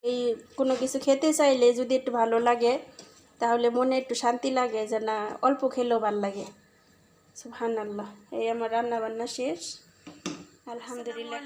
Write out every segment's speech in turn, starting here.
এই কোনো কিছু খেতে চাইলে যদি একটু ভালো লাগে তাহলে মনে একটু শান্তি লাগে, যে না অল্প খেলেও ভালো লাগে। সুবহানাল্লাহ। এই আমার রান্না বান্না শেষ, আলহামদুলিল্লাহ।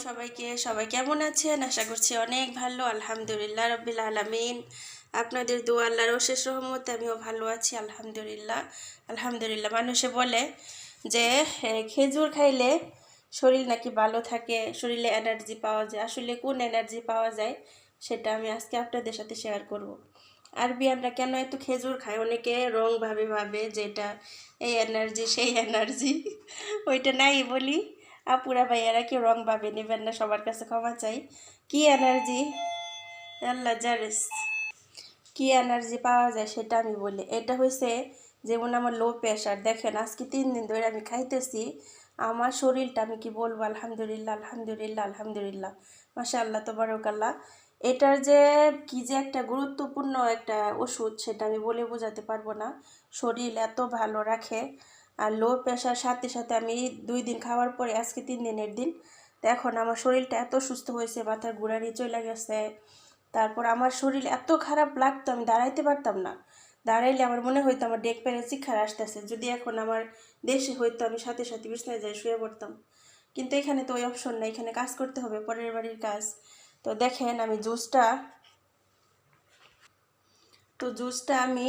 সবাইকে সবাই কেমন আছেন? আশা করছি অনেক ভালো, আলহামদুলিল্লাহ রাব্বিল আলামিন। আপনাদের দোয়া আল্লাহর অশেষ রহমতে আমিও ভালো আছি, আলহামদুলিল্লাহ। আলহামদুলিল্লাহ। মানুষে বলে যে খেজুর খাইলে শরীর নাকি ভালো থাকে, শরীরে এনার্জি পাওয়া যায়। আসলে কোন এনার্জি পাওয়া যায় সেটা আমি আজকে আপনাদের সাথে শেয়ার করব। আরবিয়ানরা কেন এত খেজুর খায়? অনেকে রং ভাবে যে এটা এই এনার্জি সেই এনার্জি, ওইটা নাই বলি। আপুরা ভাইয়ারা কেউ রং ভাবে নেবেন না, সবার কাছে ক্ষমা চাই। কি এনার্জি আল্লাহ জানিস, কি এনার্জি পাওয়া যায় সেটা আমি বলি। এটা হয়েছে যেমন আমার লো প্রেশার। দেখেন আজকে 3 দিন ধরে আমি খাইতেছি, আমার শরীরটা আমি কি বলবো, আলহামদুলিল্লাহ আলহামদুলিল্লাহ আলহামদুলিল্লাহ মাশাআল্লাহ তাবারাকাল্লাহ। এটার যে কি যে একটা গুরুত্বপূর্ণ একটা ওষুধ সেটা আমি বলে বোঝাতে পারবো না। শরীর এত ভালো রাখে। আর লো প্রেশার সাথে সাথে আমি 2 দিন খাওয়ার পরে আজকে 3 দিনের দিন, তো এখন আমার শরীরটা এত সুস্থ হয়েছে, মাথার ঘুরানি চলে গেছে। তারপর আমার শরীর এত খারাপ লাগতো, আমি দাঁড়াইতে পারতাম না। দাঁড়াইলে আমার মনে হইতো আমার ডেক পেরে শিক্ষার আসতেছে। যদি এখন আমার দেশে হইতো আমি সাথে সাথে বিছানায় যাই শুয়ে পড়তাম, কিন্তু এখানে তো ওই অপশন নাই, এখানে কাজ করতে হবে, পরের বাড়ির কাজ। তো দেখেন আমি জুসটা আমি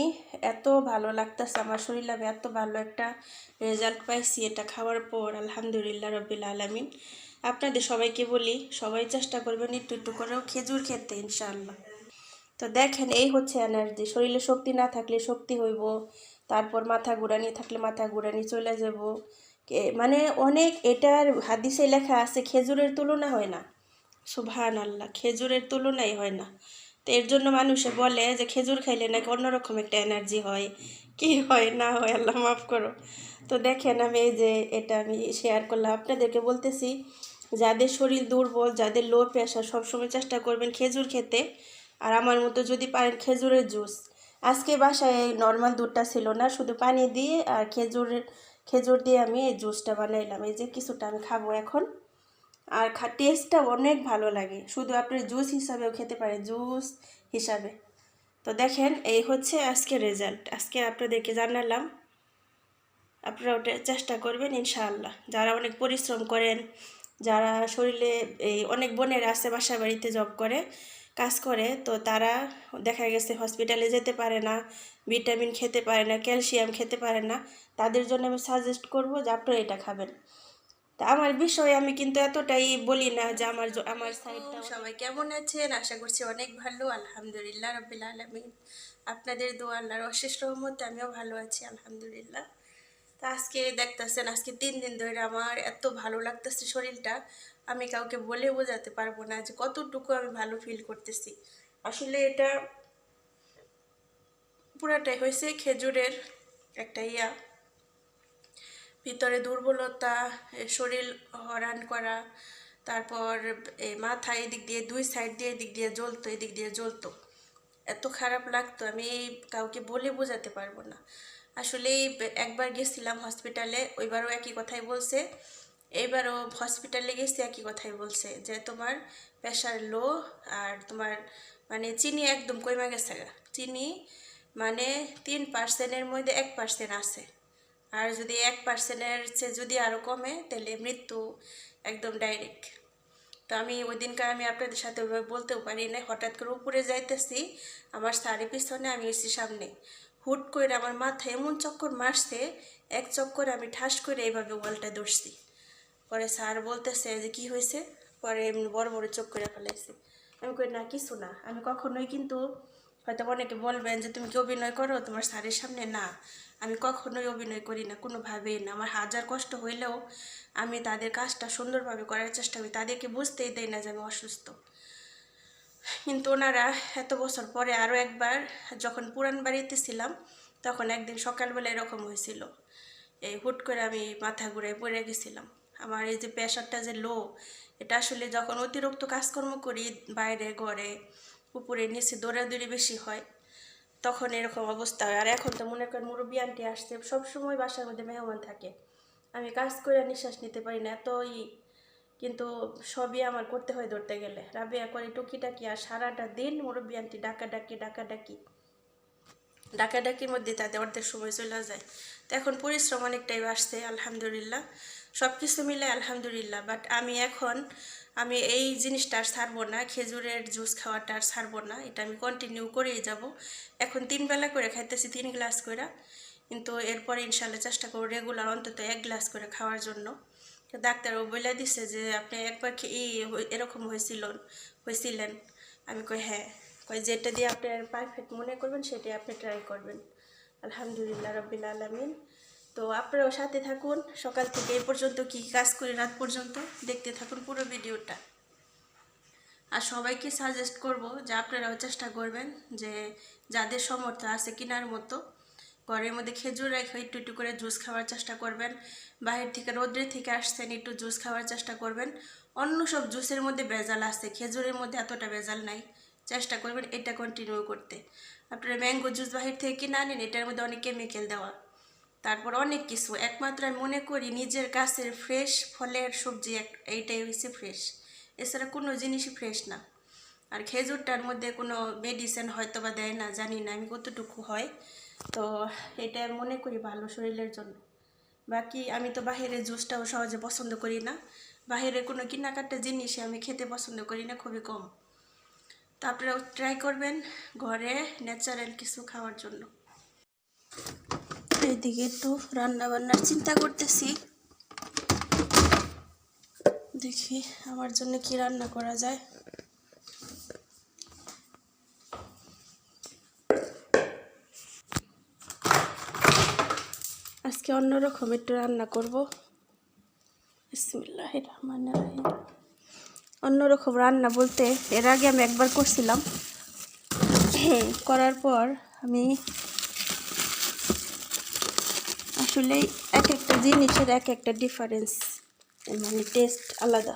এত ভালো লাগতেছে আমার শরীরে, আমি এত ভালো একটা রেজাল্ট পাইছি এটা খাওয়ার পর, আলহামদুলিল্লাহ রাব্বিল আলামিন। আপনাদের সবাইকে বলি, সবাই চেষ্টা করবেন একটু একটু করেও খেজুর খেতে, ইনশাআল্লাহ। তো দেখেন এই হচ্ছে এনার্জি। শরীরে শক্তি না থাকলে শক্তি হইব, তারপর মাথা ঘুরানি থাকলে মাথা ঘুরানি চলে যাব। মানে অনেক, এটার হাদিসে লেখা আছে খেজুরের তুলনা হয় না। সুবহানাল্লাহ, খেজুরের তুলনাই হয় না। তো এর জন্য মানুষে বলে যে খেজুর খাইলে নাকি অন্যরকম একটা এনার্জি হয়। কি হয় না হয় আল্লাহ মাফ করো। তো দেখেন আমি এই যে এটা আমি শেয়ার করলাম আপনাদেরকে, বলতেছি যাদের শরীর দুর্বল, যাদের লো প্রেশার, সবসময় চেষ্টা করবেন খেজুর খেতে। আর আমার মতো যদি পারেন খেজুরের জুস। আজকে বাসায় নর্মাল দুধটা ছিল না, শুধু পানি দিয়ে আর খেজুর দিয়ে আমি এই জুসটা বানাইলাম। এই যে কিছুটা আমি খাবো এখন। আর টেস্টটা অনেক ভালো লাগে, শুধু আপনি জুস হিসাবেও খেতে পারেন, জুস হিসাবে। তো দেখেন এই হচ্ছে আজকে রেজাল্ট, আজকে আপনাদেরকে জানালাম। আপনারা ওটা চেষ্টা করবেন ইনশাআল্লাহ। যারা অনেক পরিশ্রম করেন, যারা শরীরে এই অনেক বোনের আছে বাসা বাড়িতে জব করে, কাজ করে, তো তারা দেখা গেছে হসপিটালে যেতে পারে না, ভিটামিন খেতে পারে না, ক্যালসিয়াম খেতে পারে না, তাদের জন্য আমি সাজেস্ট করব যে আপনারা এটা খাবেন। তা আমার বিষয়ে আমি কিন্তু এতটাই বলি না যে আমার সাইডটা। সবাই কেমন আছেন? আশা করছি অনেক ভালো, আলহামদুলিল্লাহ রাব্বিল আলামিন। আপনাদের দোয়া আল্লাহর অশেষ রহমতে আমিও ভালো আছি, আলহামদুলিল্লাহ। তা আজকে দেখতেছেন আজকে 3 দিন ধরে আমার এত ভালো লাগতেছে শরীরটা, আমি কাউকে বলে বোঝাতে পারবো না যে কতটুকু আমি ভালো ফিল করতেছি। আসলে এটা পুরাটাই হয়েছে খেজুরের একটা ভিতরে দুর্বলতা, শরীর হরান করা, তারপর এই মাথা এদিক দিয়ে, 2 সাইড দিয়ে, এদিক দিয়ে জ্বলতো, এদিক দিয়ে জ্বলতো, এত খারাপ লাগতো, আমি কাউকে বলে বোঝাতে পারবো না। আসলে একবার গেছিলাম হসপিটালে, ওইবারও একই কথাই বলছে, এইবারও হসপিটালে গেছি একই কথাই বলছে যে তোমার প্রেশার লো, আর তোমার মানে চিনি একদম কমে গেছে, চিনি মানে 3%-এর মধ্যে 1% আছে। আর যদি 1%-এর চেয়ে যদি আরও কমে তাহলে মৃত্যু একদম ডাইরেক্ট। তো আমি ওই দিনকার আমি আপনাদের সাথে ওইভাবে বলতেও পারি না, হঠাৎ করে উপরে যাইতেছি, আমার শাড়ি পিছনে, আমি এসেছি সামনে, হুট করে আমার মাথায় এমন চক্কর মারছে, এক চক্করে আমি ঠাস করে এইভাবে ওয়ালটা ধরছি। পরে স্যার বলতেছে যে কি হয়েছে, পরে এমনি বড় বড় চোখ করে ফেলাইছে। আমি কই না কিছু না। আমি কখনোই কিন্তু, হয়তো অনেকে বলবেন যে তুমি কি অভিনয় করো তোমার স্যারের সামনে, না আমি কখনোই অভিনয় করি না, কোনোভাবেই না। আমার হাজার কষ্ট হইলেও আমি তাদের কাজটা সুন্দরভাবে করার চেষ্টা করি, তাদেরকে বুঝতেই দেয় না যে আমি অসুস্থ। কিন্তু ওনারা এত বছর পরে আরও একবার যখন পুরান বাড়িতে ছিলাম, তখন একদিন সকালবেলা এরকম হয়েছিল, এই হুট করে আমি মাথা ঘুরে পড়ে গেছিলাম। আমার এই যে প্রেশারটা যে লো, এটা আসলে যখন অতিরিক্ত কাজকর্ম করি, বাইরে ঘরে উপরে নিচে দৌড়াদৌড়ি বেশি হয়, তখন এরকম অবস্থা হয়। আর এখন তো মনে করেন মুরব্বী আন্টি আসছে, সবসময় বাসার মধ্যে মেহমান থাকে, আমি কাজ করে নিঃশ্বাস নিতে পারি না, এতই কিন্তু সবই আমার করতে হয় ধরতে গেলে। রাবেয়া করে টুকিটাকি, আর সারাটা দিন মুরব্বি আন্টি ডাকাডাকির মধ্যে তাদের অর্ধেক সময় চলে যায়। তো এখন পরিশ্রম অনেকটাই বাড়ছে আলহামদুলিল্লাহ, সব কিছু মিলে আলহামদুলিল্লাহ। বাট আমি এই জিনিসটা আর ছাড়বো না, খেজুরের জুস খাওয়াটা আর ছাড়বো না, এটা আমি কন্টিনিউ করেই যাব। এখন 3 বেলা করে খাইতেছি, 3 গ্লাস করে, কিন্তু এরপরে ইনশাল্লাহ চেষ্টা করবো রেগুলার অন্তত 1 গ্লাস করে খাওয়ার জন্য। তো ডাক্তারও বলে দিছে যে আপনি একবার এরকম হয়েছিলেন। আমি কই হ্যাঁ, কই যেটা দিয়ে আপনি পারফেক্ট মনে করবেন সেটাই আপনি ট্রাই করবেন। আলহামদুলিল্লাহ রব্বিল আলামিন। তো আপনারাও সাথে থাকুন, সকাল থেকে এই পর্যন্ত কী কাজ করি রাত পর্যন্ত দেখতে থাকুন পুরো ভিডিওটা। আর সবাইকে সাজেস্ট করব যে আপনারাও চেষ্টা করবেন যে যাদের সামর্থ্য আছে কেনার মতো ঘরের মধ্যে খেজুর রেখে একটু একটু করে জুস খাওয়ার চেষ্টা করবেন। বাহির থেকে রোদ্রে থেকে আসছেন, একটু জুস খাওয়ার চেষ্টা করবেন। অন্য সব জুসের মধ্যে ভেজাল আছে, খেজুরের মধ্যে এতটা ভেজাল নাই। চেষ্টা করবেন এটা কন্টিনিউ করতে। আপনারা ম্যাঙ্গো জুস বাহির থেকে কিনে আনেন, এটার মধ্যে অনেক কেমিক্যাল দেওয়া, তারপর অনেক কিছু। একমাত্র আমি মনে করি নিজের গাছের ফ্রেশ ফলের সবজি এইটাই হচ্ছে ফ্রেশ, এছাড়া কোনো জিনিসই ফ্রেশ না। আর খেজুরটার মধ্যে কোনো মেডিসিন হয়তো বা দেয় না, জানি না আমি কতটুকু হয়। তো এটা মনে করি ভালো শরীরের জন্য। বাকি আমি তো বাহিরের জুসটাও সহজে পছন্দ করি না, বাহিরে কোনো কেনাকাটা জিনিসই আমি খেতে পছন্দ করি না, খুবই কম। তো আপনারাও ট্রাই করবেন ঘরে ন্যাচারাল কিছু খাওয়ার জন্য। এইদিকে একটু রান্না বান্নার চিন্তা করতেছি, দেখি আমার জন্য কি রান্না করা যায়। আজকে অন্যরকম একটু রান্না করব। বিসমিল্লাহির রহমানির রহিম। অন্যরকম রান্না বলতে এর আগে আমি একবার করছিলাম, করার পর আমি আসলে এক একটা জিনিসের এক একটা ডিফারেন্স, মানে টেস্ট আলাদা।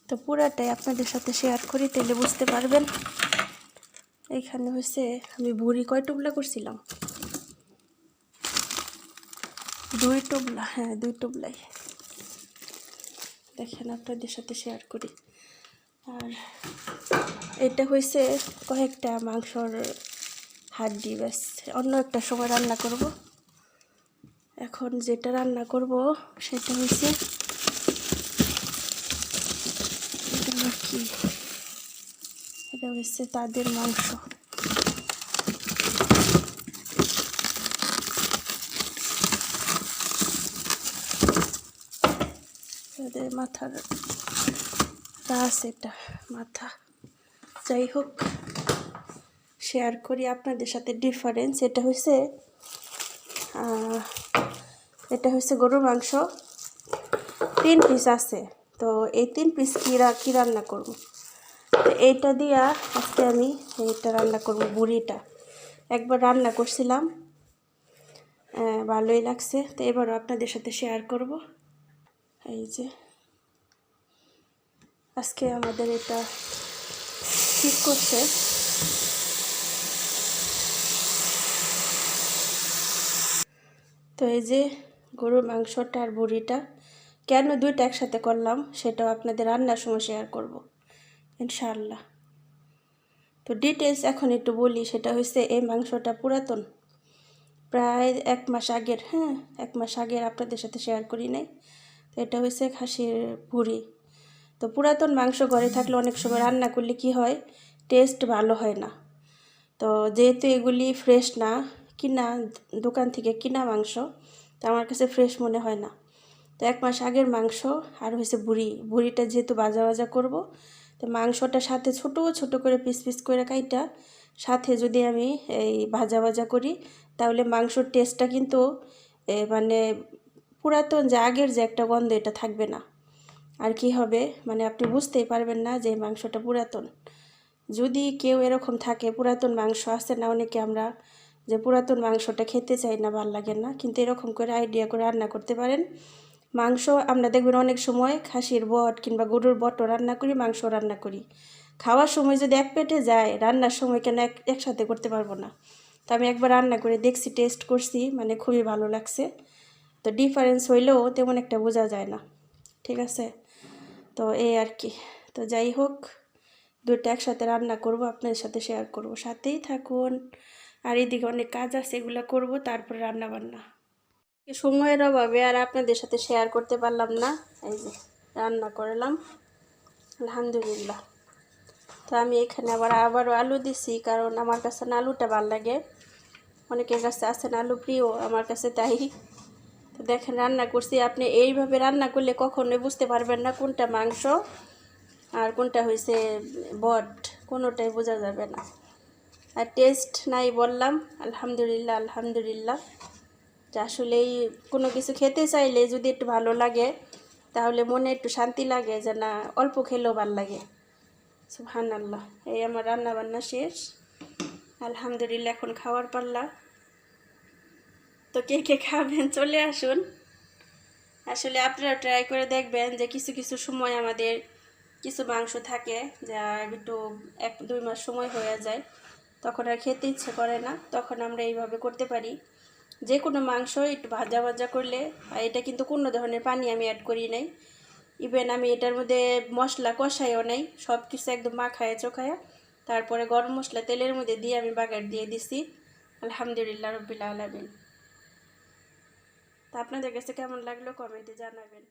তো পুরাটাই আপনাদের সাথে শেয়ার করি, তাহলে বুঝতে পারবেন। এইখানে হয়েছে আমি বুড়ি কয় টুকলা করছিলাম, 2 টুকলা, হ্যাঁ 2 টুকলাই। দেখেন আপনাদের সাথে শেয়ার করি। আর এটা হয়েছে কয়েকটা মাংসর হাড্ডি, ব্যাস। অন্য একটা সময় রান্না করব। এখন যেটা রান্না করব সেটা হয়েছে কি, এটা হচ্ছে তাদের মাংস। তাদের মাথার রাস, এটা মাথা। যাই হোক, শেয়ার করি আপনাদের সাথে ডিফারেন্স। এটা হচ্ছে গরুর মাংস, 3 পিস আছে। তো এই 3 পিস কি রান্না করব, এইটা দিয়া আজকে আমি এইটা রান্না করব। বুড়িটা একবার রান্না করছিলাম, ভালোই লাগছে। তো এবারও আপনাদের সাথে শেয়ার করব। এই যে আজকে আমাদের এটা ঠিক করছে। তো এই যে গরুর মাংসটা আর বুড়িটা কেন 2টা একসাথে করলাম সেটাও আপনাদের রান্নার সময় শেয়ার করব ইনশাআল্লাহ। তো ডিটেলস এখন একটু বলি। সেটা হচ্ছে এই মাংসটা পুরাতন, প্রায় 1 মাস আগের, 1 মাস আগের আপনাদের সাথে শেয়ার করি নাই। তো এটা হচ্ছে খাসির ভুঁড়ি। তো পুরাতন মাংস ঘরে থাকলে অনেক সময় রান্না করলে কি হয়, টেস্ট ভালো হয় না। তো যেহেতু এগুলি ফ্রেশ না, কিনা দোকান থেকে কিনা মাংস, তো আমার কাছে ফ্রেশ মনে হয় না। তো 1 মাস আগের মাংস আর হয়েছে বুড়িটা যেহেতু ভাজা করব, তো মাংসটার সাথে ছোট ছোট করে পিস করে কাইটা সাথে যদি আমি এই ভাজা করি, তাহলে মাংসর টেস্টটা কিন্তু মানে পুরাতন যে আগের যে একটা গন্ধ, এটা থাকবে না। আর কি হবে, মানে আপনি বুঝতেই পারবেন না যে মাংসটা পুরাতন। যদি কেউ এরকম থাকে, পুরাতন মাংস আছে না অনেকে, আমরা যে পুরাতন মাংসটা খেতে চাই না, ভাল লাগে না, কিন্তু এরকম করে আইডিয়া করে রান্না করতে পারেন। মাংস আমরা দেখবেন অনেক সময় খাসির বট কিংবা গরুর বটও রান্না করি, মাংস রান্না করি। খাওয়ার সময় যদি এক পেটে যায়, রান্নার সময় কেন একসাথে করতে পারবো না। তো আমি একবার রান্না করে দেখছি, টেস্ট করছি, মানে খুবই ভালো লাগছে। তো ডিফারেন্স হইলেও তেমন একটা বোঝা যায় না, ঠিক আছে। তো এই আর কি। তো যাই হোক, দুটো একসাথে রান্না করব, আপনাদের সাথে শেয়ার করব, সাথেই থাকুন। আর এদিকে অনেক কাজ আছে, এগুলো করব, তারপরে রান্না বান্না। সময়ের অভাবে আর আপনাদের সাথে শেয়ার করতে পারলাম না। এই যে রান্না করলাম আলহামদুলিল্লাহ। তো আমি এখানে আবারও আলু দিছি, কারণ আমার কাছে না আলুটা ভালো লাগে, অনেকের কাছে আছে না আলু প্রিয়, আমার কাছে তাই। তো দেখেন রান্না করছি, আপনি এইভাবে রান্না করলে কখনোই বুঝতে পারবেন না কোনটা মাংস আর কোনটা হয়েছে বট, কোনোটাই বোঝা যাবে না। আর টেস্ট নাই বললাম, আলহামদুলিল্লাহ আলহামদুলিল্লাহ। যে আসলেই কোনো কিছু খেতে চাইলে যদি একটু ভালো লাগে তাহলে মনে একটু শান্তি লাগে, যে না অল্প খেলেও ভালো লাগে। সুবহানাল্লাহ। এই আমার রান্না বান্না শেষ আলহামদুলিল্লাহ, এখন খাওয়ার পাল্লা। তো কে কে খাবেন চলে আসুন। আসলে আপনারা ট্রাই করে দেখবেন যে কিছু কিছু সময় আমাদের কিছু মাংস থাকে যা একটু 1-2 মাস সময় হয়ে যায়, তখন আর খেতে ইচ্ছে করে না, তখন আমরা এইভাবে করতে পারি। যে কোনো মাংস একটু ভাজা ভাজা করলে, আর এটা কিন্তু কোনো ধরনের পানি আমি অ্যাড করি নাই, ইভেন আমি এটার মধ্যে মশলা কষাইও নাই, সব কিছু একদম মাখায় চোখায়া তারপরে গরম মশলা তেলের মধ্যে দিয়ে আমি বাগার দিয়ে দিছি। আলহামদুলিল্লাহ রব্বিল আলামিন। তা আপনাদের কাছে কেমন লাগলো কমেন্টে জানাবেন।